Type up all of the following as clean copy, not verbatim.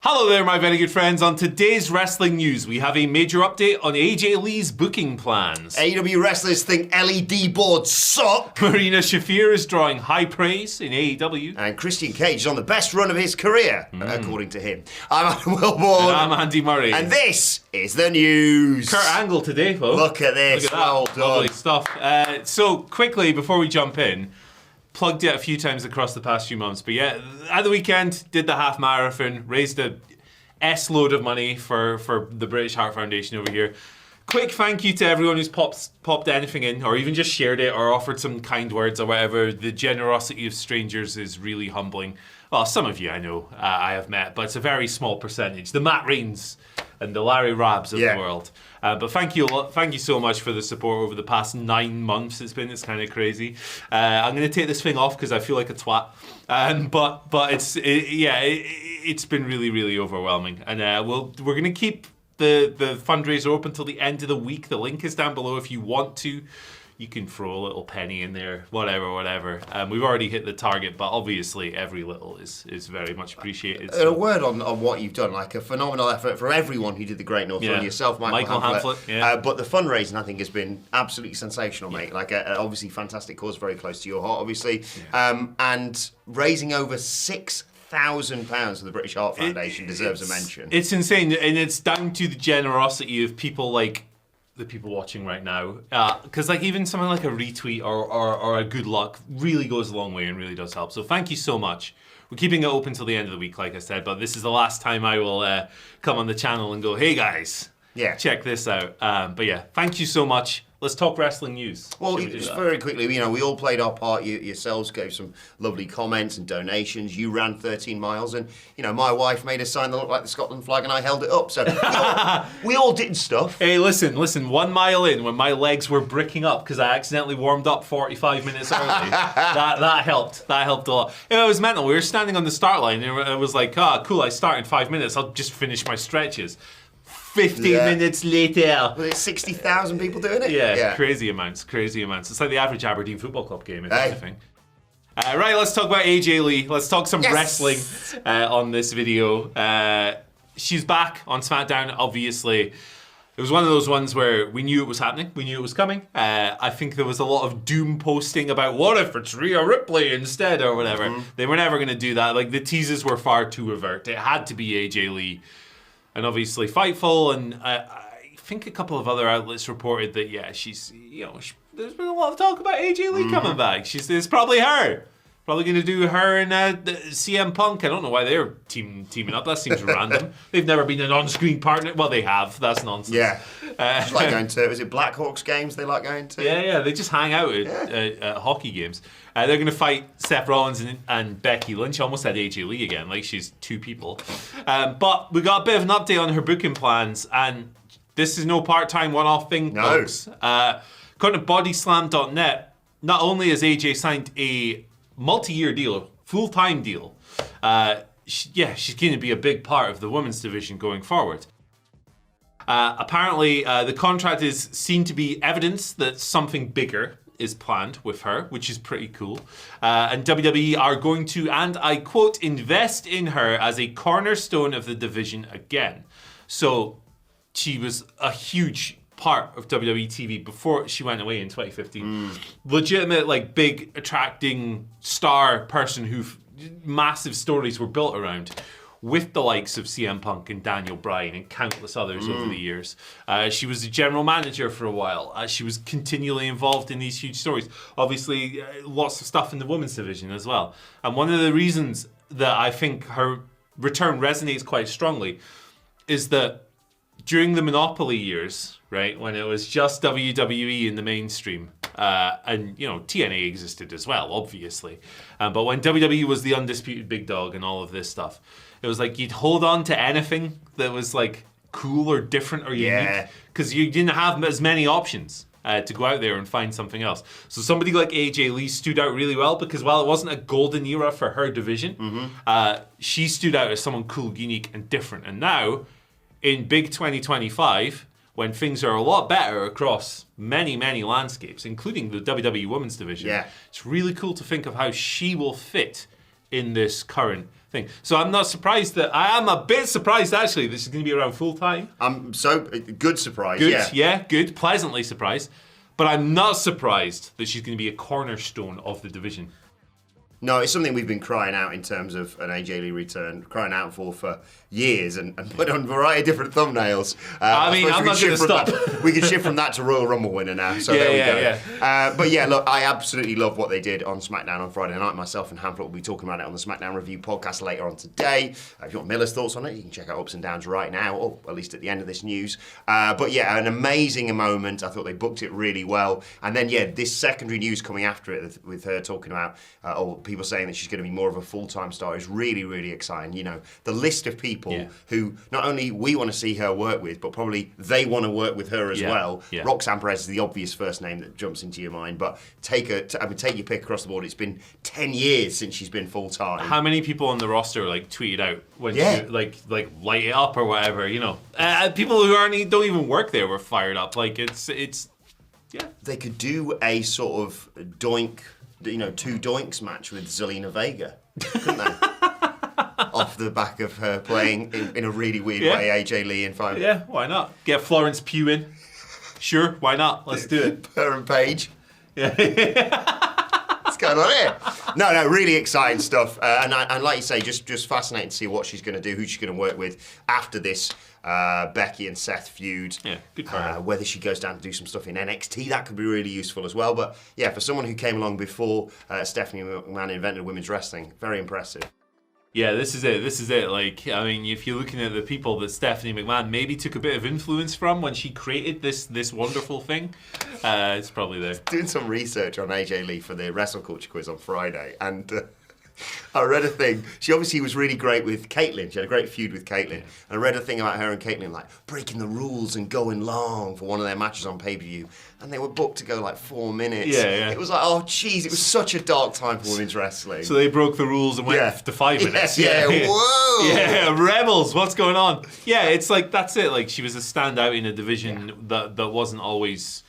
Hello there, my very good friends. On today's wrestling news, we have a major update on AJ Lee's booking plans. AEW wrestlers think LED boards suck. Marina Shafir is drawing high praise in AEW. And Christian Cage is on the best run of his career, according to him. I'm Adam Wilborn. And I'm Andy Murray. And this is the news. Kurt Angle today, folks. Look at this. Look at that. Well done. Lovely stuff. So, quickly, before we jump in, plugged it a few times across the past few months. But yeah, at the weekend, did the half marathon, raised a S-load of money for the British Heart Foundation over here. Quick thank you to everyone who's popped anything in, or even just shared it, or offered some kind words or whatever. The generosity of strangers is really humbling. Well, some of you I know I have met, but it's a very small percentage. The Matt Rains and the Larry Rabs of the world. But thank you so much for the support over the past 9 months. It's kind of crazy. I'm going to take this thing off because I feel like a twat. But it's been really, really overwhelming. And we're going to keep the fundraiser open till the end of the week. The link is down below if you want to. You can throw a little penny in there, whatever. We've already hit the target, but obviously every little is very much appreciated. So. A word on what you've done, like a phenomenal effort for everyone who did the Great North Run, yourself, Michael Hamflett. But the fundraising, I think, has been absolutely sensational, mate. Like, obviously fantastic cause, very close to your heart, obviously. And raising over £6,000 for the British Heart Foundation deserves a mention. It's insane, and it's down to the generosity of people like the people watching right now, because like even something like a retweet or a good luck really goes a long way and really does help. So thank you so much. We're keeping it open till the end of the week, like I said, but this is the last time I will come on the channel and go, hey guys, check this out. But yeah, thank you so much. Let's talk wrestling news. Well, just very quickly, we all played our part. You yourselves gave some lovely comments and donations. You ran 13 miles, and my wife made a sign that looked like the Scotland flag, and I held it up. So we all did stuff. Hey, listen. 1 mile in, when my legs were bricking up because I accidentally warmed up 45 minutes early, that helped. That helped a lot. It was mental. We were standing on the start line, and it was like, cool. I start in 5 minutes. I'll just finish my stretches. 15 minutes later. Well, there's 60,000 people doing it? Yeah, crazy amounts. It's like the average Aberdeen Football Club game, if anything. Right, let's talk about AJ Lee. Let's talk some wrestling on this video. She's back on SmackDown, obviously. It was one of those ones where we knew it was happening. We knew it was coming. I think there was a lot of doom posting about what if it's Rhea Ripley instead or whatever. They were never going to do that. Like, the teases were far too overt. It had to be AJ Lee. And obviously Fightful, and I think a couple of other outlets reported that, she's, there's been a lot of talk about AJ Lee coming back. It's probably her. Probably going to do her and CM Punk. I don't know why they're teaming up. That seems random. They've never been an on-screen partner. Well, they have. That's nonsense. Yeah. Just like going to, is it Blackhawks games they like going to? Yeah. They just hang out at hockey games. They're going to fight Seth Rollins and Becky Lynch. Almost had AJ Lee again, like she's two people. But we got a bit of an update on her booking plans, and this is no part-time one-off thing, folks. According to bodyslam.net, not only has AJ signed a multi-year deal, full-time deal, she's going to be a big part of the women's division going forward. Apparently, the contract is seen to be evidence that something bigger is planned with her, which is pretty cool. And WWE are going to, and I quote, invest in her as a cornerstone of the division again. So she was a huge part of WWE TV before she went away in 2015. Legitimate, big, attracting star person who massive stories were built around, with the likes of CM Punk and Daniel Bryan and countless others over the years. She was the general manager for a while. She was continually involved in these huge stories. Obviously, lots of stuff in the women's division as well. And one of the reasons that I think her return resonates quite strongly is that during the Monopoly years, right, when it was just WWE in the mainstream, and TNA existed as well, obviously, but when WWE was the undisputed big dog and all of this stuff, it was like you'd hold on to anything that was like cool or different or unique, because you didn't have as many options to go out there and find something else. So somebody like AJ Lee stood out really well because while it wasn't a golden era for her division, she stood out as someone cool, unique, and different. And now, in big 2025, when things are a lot better across many, many landscapes, including the WWE Women's Division, it's really cool to think of how she will fit in this current thing. So I'm not surprised I am a bit surprised actually that she's going to be around full time. I'm so good surprise. Good, yeah, good, pleasantly surprised. But I'm not surprised that she's going to be a cornerstone of the division. No, it's something we've been crying out in terms of an AJ Lee return, crying out for years and put on a variety of different thumbnails. I'm not going to stop. We can shift from that to Royal Rumble winner now, so there we go. But yeah, look, I absolutely love what they did on SmackDown on Friday night. Myself and Hamlet will be talking about it on the SmackDown Review podcast later on today. If you want Miller's thoughts on it, you can check out Ups and Downs right now, or at least at the end of this news. But yeah, an amazing moment. I thought they booked it really well. And then, yeah, this secondary news coming after it with her talking about, or people saying that she's going to be more of a full-time star is really, really exciting. You know, the list of people who not only we want to see her work with, but probably they want to work with her as well. Yeah. Roxanne Perez is the obvious first name that jumps into your mind, but take your pick across the board. It's been 10 years since she's been full-time. How many people on the roster like tweeted out when she like light it up or whatever? You know, people who don't even work there were fired up. Like it's yeah. They could do a sort of doink. You know, 2 doinks match with Zelina Vega, couldn't they? Off the back of her playing in a really weird way, AJ Lee in 5. Yeah, why not? Get Florence Pugh in. Sure, why not? Let's do it. Her and Paige. Yeah. What's going on here? No, really exciting stuff. And like you say, just fascinating to see what she's going to do, who she's going to work with after this Becky and Seth feud. Yeah, good for her. Whether she goes down to do some stuff in NXT, that could be really useful as well. But yeah, for someone who came along before Stephanie McMahon invented women's wrestling, very impressive. Yeah, this is it. Like, I mean, if you're looking at the people that Stephanie McMahon maybe took a bit of influence from when she created this wonderful thing, it's probably there. Doing some research on AJ Lee for the WhatCulture quiz on Friday, and I read a thing. She obviously was really great with Caitlyn. She had a great feud with Caitlyn. And I read a thing about her and Caitlyn, like, breaking the rules and going long for one of their matches on pay-per-view. And they were booked to go, like, 4 minutes. Yeah. It was like, oh, jeez, it was such a dark time for women's wrestling. So they broke the rules and went to 5 minutes. Yeah, whoa! Yeah, rebels, what's going on? Yeah, it's like, that's it. Like, she was a standout in a division that wasn't always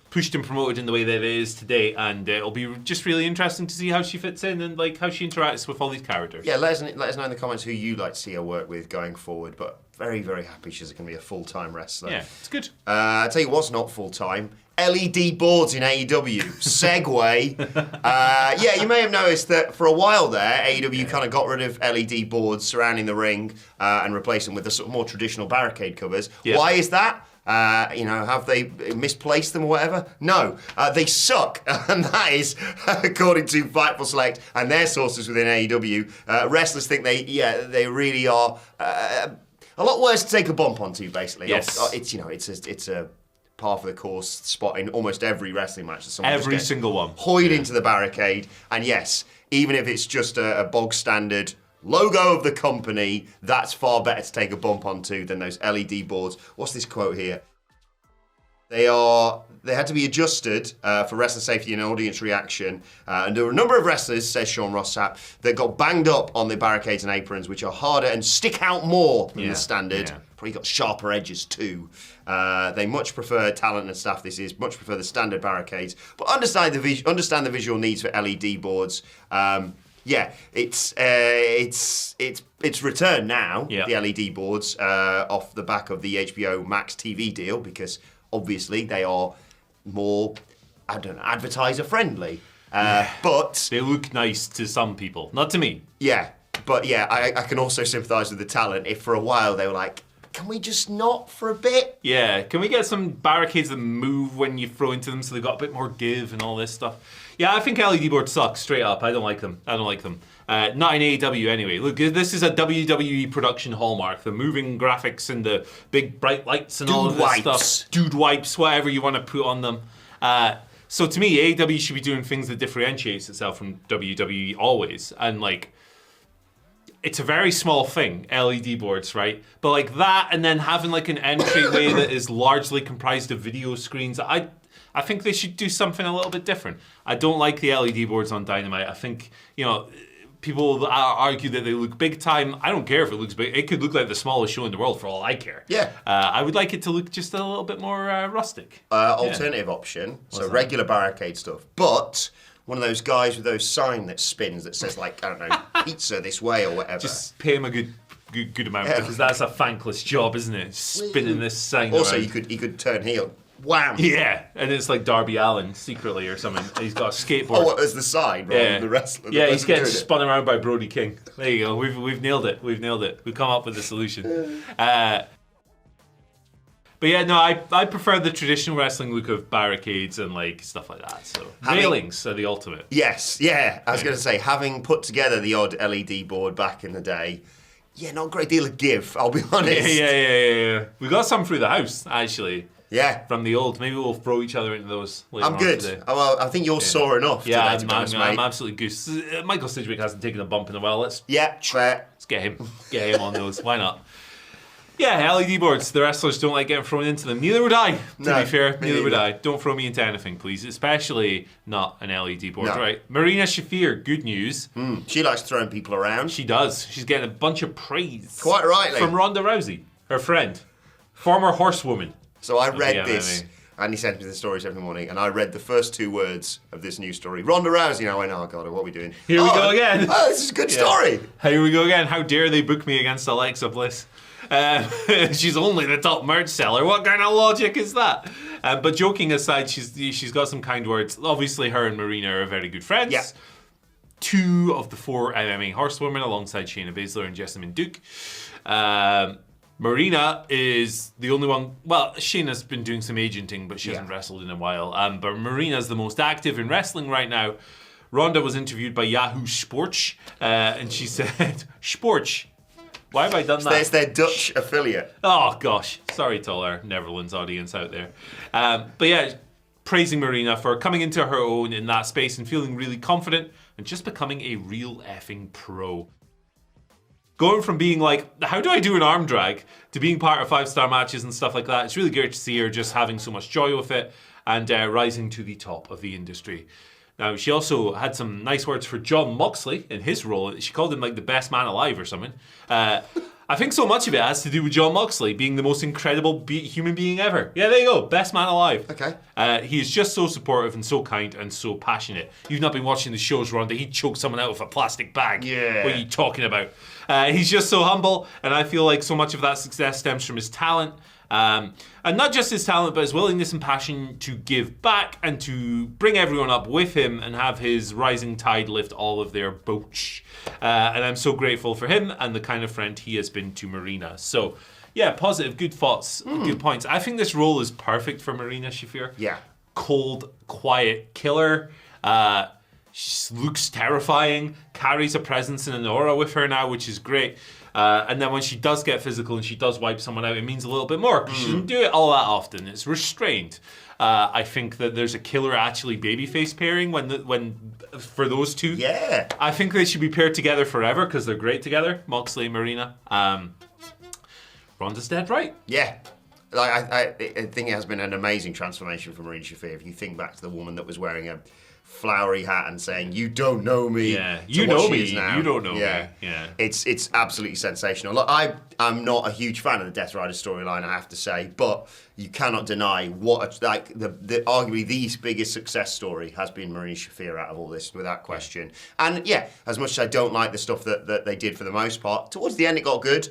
pushed and promoted in the way that it is today, and it'll be just really interesting to see how she fits in and like how she interacts with all these characters. Yeah, let us know in the comments who you'd like to see her work with going forward, but very, very happy she's going to be a full-time wrestler. Yeah, it's good. I'll tell you what's not full-time. LED boards in AEW. Segue. You may have noticed that for a while there, AEW kind of got rid of LED boards surrounding the ring and replaced them with the sort of more traditional barricade covers. Yep. Why is that? Have they misplaced them or whatever? No, they suck, and that is according to Fightful Select and their sources within AEW. Wrestlers think they really are a lot worse to take a bump onto. Basically, yes. It's a par for the course spot in almost every wrestling match. That someone every single one hoyed into the barricade, and yes, even if it's just a bog standard logo of the company, that's far better to take a bump onto than those LED boards. What's this quote here? They had to be adjusted for wrestler safety and audience reaction. And there were a number of wrestlers, says Sean Rossap, that got banged up on the barricades and aprons, which are harder and stick out more than the standard. Yeah. Probably got sharper edges too. They much prefer talent and staff. Much prefer the standard barricades, but understand the visual needs for LED boards. It's returned now. Yeah. The LED boards off the back of the HBO Max TV deal, because obviously they are more, advertiser friendly. But they look nice to some people, not to me. Yeah, but I can also sympathise with the talent. If for a while they were like, can we just not for a bit? Yeah, can we get some barricades that move when you throw into them so they've got a bit more give and all this stuff? Yeah, I think LED boards suck, straight up. I don't like them. Not in AEW anyway. Look, this is a WWE production hallmark. The moving graphics and the big bright lights and all of this stuff. Dude wipes, whatever you want to put on them. So to me, AEW should be doing things that differentiates itself from WWE always. And like, it's a very small thing, LED boards, right? But like that, and then having like an entryway that is largely comprised of video screens, I think they should do something a little bit different. I don't like the LED boards on Dynamite. I think, people argue that they look big time. I don't care if it looks big. It could look like the smallest show in the world for all I care. Yeah. I would like it to look just a little bit more rustic. Alternative option, so regular barricade stuff. But one of those guys with those sign that spins that says like, I don't know, pizza this way or whatever. Just pay him a good amount because that's a thankless job, isn't it? Spinning this sign also, around. he could turn heel. Wham! Yeah, and it's like Darby Allin secretly or something. He's got a skateboard. Oh, as the sign rather than the wrestler. Yeah, he's getting spun around by Brody King. There you go. We've nailed it. We've come up with the solution. But yeah, no, I prefer the traditional wrestling look of barricades and like stuff like that. So railings are the ultimate. Yes, yeah. I was going to say, having put together the odd LED board back in the day, not a great deal of give, I'll be honest. Yeah. We got some through the house, actually. Yeah. From the old. Maybe we'll throw each other into those later I'm good. Today. Well, I think you're sore enough today, to be honest, mate. I'm absolutely goose. Michael Sidgwick hasn't taken a bump in a while. Let's fair. Let's get him on those. Why not? Yeah, LED boards. The wrestlers don't like getting thrown into them. Neither would I, to be fair. Neither would I. Don't throw me into anything, please. Especially not an LED board. No. Right. Marina Shafir, good news. She likes throwing people around. She does. She's getting a bunch of praise. Quite rightly. From Ronda Rousey, her friend. Former horsewoman. So I read this. And he sent me the stories every morning, and I read the first 2 words of this news story. Ronda Rousey, and I went, oh God, what are we doing? Here we go again. Oh, this is a good story. Here we go again. How dare they book me against Alexa Bliss? She's only the top merch seller. What kind of logic is that? But joking aside, she's got some kind words. Obviously, her and Marina are very good friends. Yeah. 2 of the 4 MMA horsewomen alongside Shayna Baszler and Jessamine Duke. Marina is the only one. Well, Shayna's been doing some agenting, but she hasn't wrestled in a while. But Marina's the most active in wrestling right now. Ronda was interviewed by Yahoo Sports, and she said, Sports. Why have I done that? It's their Dutch affiliate. Oh, gosh. Sorry to all our Netherlands audience out there. But yeah, praising Marina for coming into her own in that space and feeling really confident and just becoming a real effing pro. Going from being like, how do I do an arm drag, to being part of 5-star matches and stuff like that. It's really great to see her just having so much joy with it and rising to the top of the industry. Now, she also had some nice words for Jon Moxley in his role. She called him like the best man alive or something. I think so much of it has to do with Jon Moxley being the most incredible human being ever. Yeah, there you go. Best man alive. Okay. He is just so supportive and so kind and so passionate. You've not been watching the shows, Ronda. He'd choke someone out with a plastic bag. Yeah. What are you talking about? He's just so humble, and I feel like so much of that success stems from his talent. And not just his talent, but his willingness and passion to give back and to bring everyone up with him and have his rising tide lift all of their boats. And I'm so grateful for him and the kind of friend he has been to Marina. So, yeah, positive, good thoughts, good points. I think this role is perfect for Marina Shafir. Yeah. Cold, quiet killer. She looks terrifying, carries a presence and an aura with her now, which is great. And then when she does get physical and she does wipe someone out, it means a little bit more because she doesn't do it all that often. It's restrained. I think that there's a killer actually babyface pairing when for those two. Yeah. I think they should be paired together forever because they're great together, Moxley and Marina. Ronda's dead right. Yeah. Like I think it has been an amazing transformation for Marina Shafir. If you think back to the woman that was wearing a flowery hat and saying, "You don't know me." Yeah, you know me. You don't know me. Yeah, it's absolutely sensational. Look, I'm not a huge fan of the Death Rider storyline, I have to say, but you cannot deny what the arguably the biggest success story has been Marina Shafir out of all this, without question. And yeah, as much as I don't like the stuff that they did for the most part, towards the end it got good.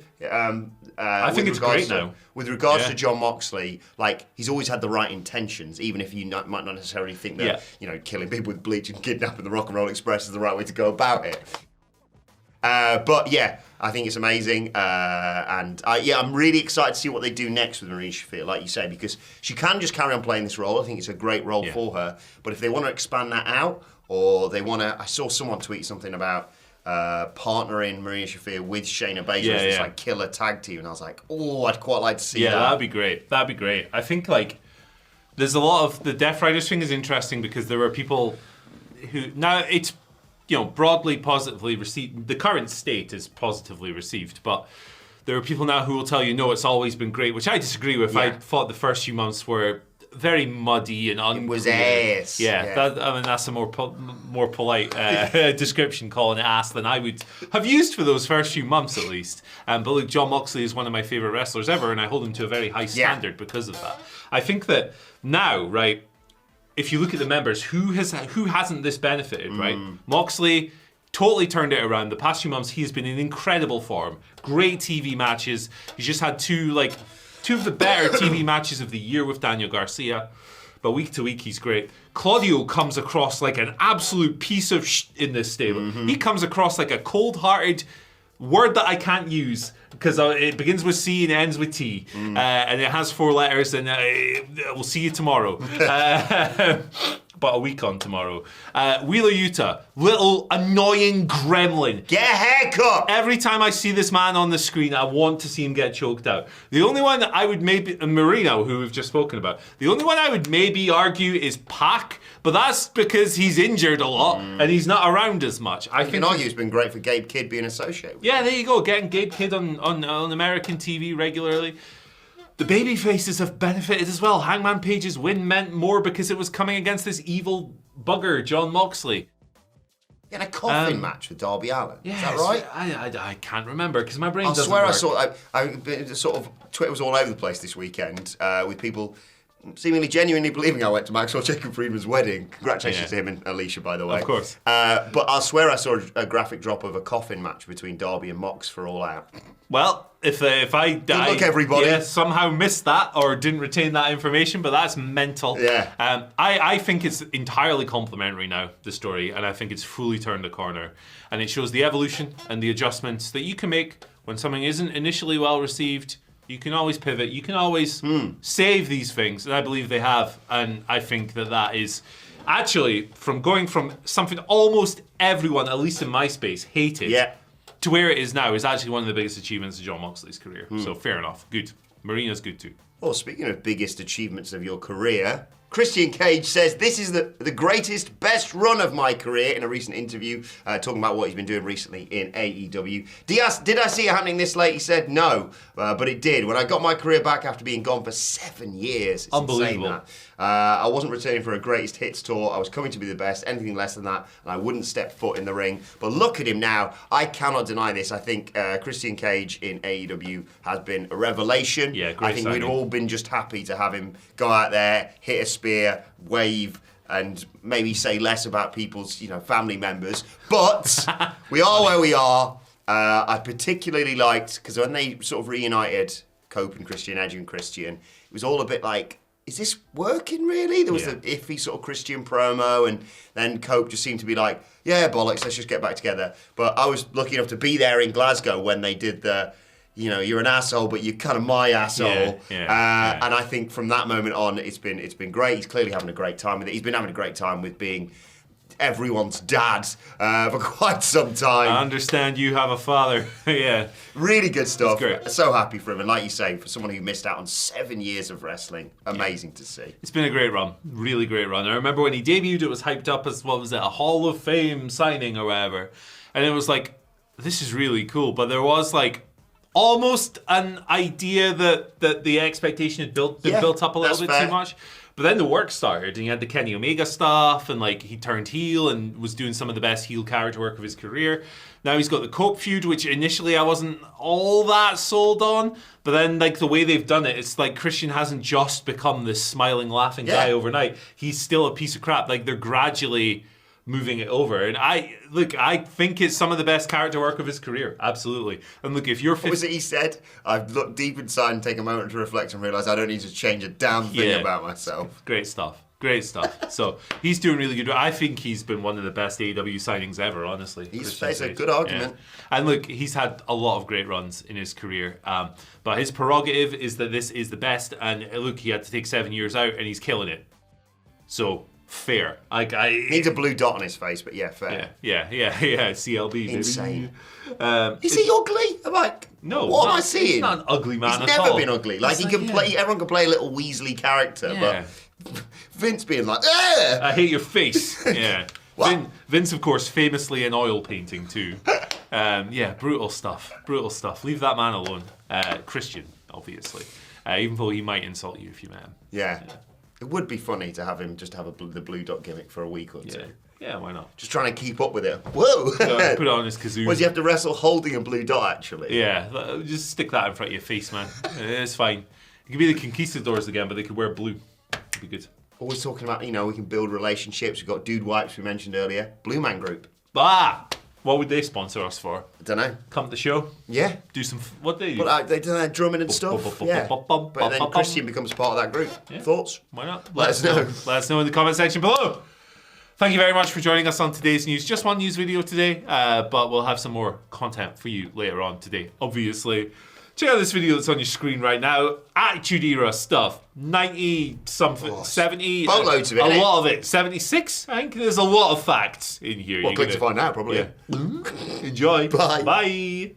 I think it's great now. With regards to Jon Moxley, like he's always had the right intentions, even if you might not necessarily think that killing people with bleach and kidnapping the Rock and Roll Express is the right way to go about it. But yeah, I think it's amazing, and I'm really excited to see what they do next with Marina Shafir, like you say, because she can just carry on playing this role. I think it's a great role for her. But if they want to expand that out, or they want to, I saw someone tweet something about partnering Marina Shafir with Shayna Baszler as this like killer tag team, and I was like, oh, I'd quite like to see that. Yeah, that'd be great. That'd be great. I think like there's a lot of the Death Riders thing is interesting because there are people who now it's broadly positively received. The current state is positively received, but there are people now who will tell you no, it's always been great, which I disagree with. I thought the first few months were very muddy and unclear. It was ass. Yeah. That's a more polite description, calling it ass, than I would have used for those first few months at least. But look, Jon Moxley is one of my favourite wrestlers ever, and I hold him to a very high standard because of that. I think that now, right, if you look at the members, who hasn't this benefited, right? Moxley totally turned it around. The past few months, he's been in incredible form. Great TV matches. He's just had two of the better TV matches of the year with Daniel Garcia. But week to week, he's great. Claudio comes across like an absolute piece of in this stable. He comes across like a cold-hearted word that I can't use because it begins with C and ends with T. And it has 4 letters, and we'll see you tomorrow. But a week on tomorrow. Wheeler Yuta, little annoying gremlin. Get a haircut! Every time I see this man on the screen, I want to see him get choked out. The only one that I would maybe, Marina, who we've just spoken about, the only one I would maybe argue is Pac, but that's because he's injured a lot and he's not around as much. I can argue it's been great for Gabe Kidd being associated with there you go, getting Gabe Kidd on American TV regularly. The baby faces have benefited as well. Hangman Page's win meant more because it was coming against this evil bugger, Jon Moxley. He had a coffin match with Darby Allin. Is that right? I can't remember because my brain doesn't swear work. I sort of Twitter was all over the place this weekend with people seemingly genuinely believing I went to Maxwell Jacob Friedman's wedding. Congratulations to him and Alicia, by the way. Of course. But I swear I saw a graphic drop of a coffin match between Darby and Mox for All Out. Well, if I look, everybody. Somehow missed that or didn't retain that information, but that's mental. Yeah. I think it's entirely complimentary now, the story, and I think it's fully turned the corner. And it shows the evolution and the adjustments that you can make when something isn't initially well received. You can always pivot. You can always save these things, and I believe they have. And I think that is actually from going from something almost everyone, at least in my space, hated to where it is now is actually one of the biggest achievements of Jon Moxley's career. So fair enough. Good. Marina's good too. Well, speaking of biggest achievements of your career, Christian Cage says, this is the greatest, best run of my career in a recent interview, talking about what he's been doing recently in AEW. Did I see it happening this late? He said no, but it did. When I got my career back after being gone for 7 years. It's unbelievable. Insane, that. I wasn't returning for a greatest hits tour. I was coming to be the best. Anything less than that, and I wouldn't step foot in the ring. But look at him now. I cannot deny this. I think Christian Cage in AEW has been a revelation. Yeah, great I think signing. we'd all been just happy to have him go out there, hit a spear, wave, and maybe say less about people's, family members. But we are where we are. I particularly liked, because when they sort of reunited Cope and Christian, Edge and Christian, it was all a bit like, is this working really? There was an iffy sort of Christian promo, and then Cope just seemed to be like, yeah, bollocks, let's just get back together. But I was lucky enough to be there in Glasgow when they did the, you're an asshole, but you're kind of my asshole. And I think from that moment on, it's been great. He's clearly having a great time with it. He's been having a great time with being everyone's dad for quite some time. I understand you have a father. Yeah. Really good stuff. Great. So happy for him. And like you say, for someone who missed out on 7 years of wrestling, amazing to see. It's been a great run. Really great run. I remember when he debuted, it was hyped up as, a Hall of Fame signing or whatever. And it was like, this is really cool. But there was almost an idea that the expectation had been built up a little bit too much. But then the work started, and he had the Kenny Omega stuff, and he turned heel and was doing some of the best heel character work of his career. Now he's got the Cope feud, which initially I wasn't all that sold on, but then the way they've done it, it's like Christian hasn't just become this smiling, laughing guy overnight. He's still a piece of crap. They're gradually moving it over, and I think it's some of the best character work of his career, absolutely. And look, if you're what was it he said? I've looked deep inside and take a moment to reflect and realise I don't need to change a damn thing about myself. Great stuff. So he's doing really good. I think he's been one of the best AEW signings ever, honestly. He's a good argument. Yeah. And look, he's had a lot of great runs in his career, but his prerogative is that this is the best, and look, he had to take 7 years out and he's killing it. So fair. Needs a blue dot on his face, but fair. Yeah. CLB. Insane. Is he ugly? I'm like, no. What am I seeing? He's not an ugly man He's at all. never been ugly. He can play. Everyone can play a little Weasley character, but Vince being like, I hate your face. Yeah. Vince, of course, famously in oil painting too. Brutal stuff. Leave that man alone. Christian, obviously. Even though he might insult you if you met him. Yeah. It would be funny to have him just have the blue dot gimmick for a week or two. Yeah, why not? Just trying to keep up with it. Whoa! Put it on his kazoo. Does he have to wrestle holding a blue dot, actually? Yeah, just stick that in front of your face, man. It's fine. It could be the Conquistadors again, but they could wear blue. It'd be good. Always talking about, we can build relationships. We've got Dude Wipes we mentioned earlier. Blue Man Group. What would they sponsor us for? I don't know. Come to the show? Yeah. Do some... What they do? Well, they do their drumming and stuff. Yeah. But then Christian becomes part of that group. Yeah. Thoughts? Why not? Let us know. Let us know in the comment section below. Thank you very much for joining us on today's news. Just one news video today, but we'll have some more content for you later on today, obviously. Check out this video that's on your screen right now. Attitude Era stuff. 90-something, 70. Boatloads of it. A lot of it. 76? I think there's a lot of facts in here. Well, click to find out, probably. Yeah. Enjoy. Bye. Bye.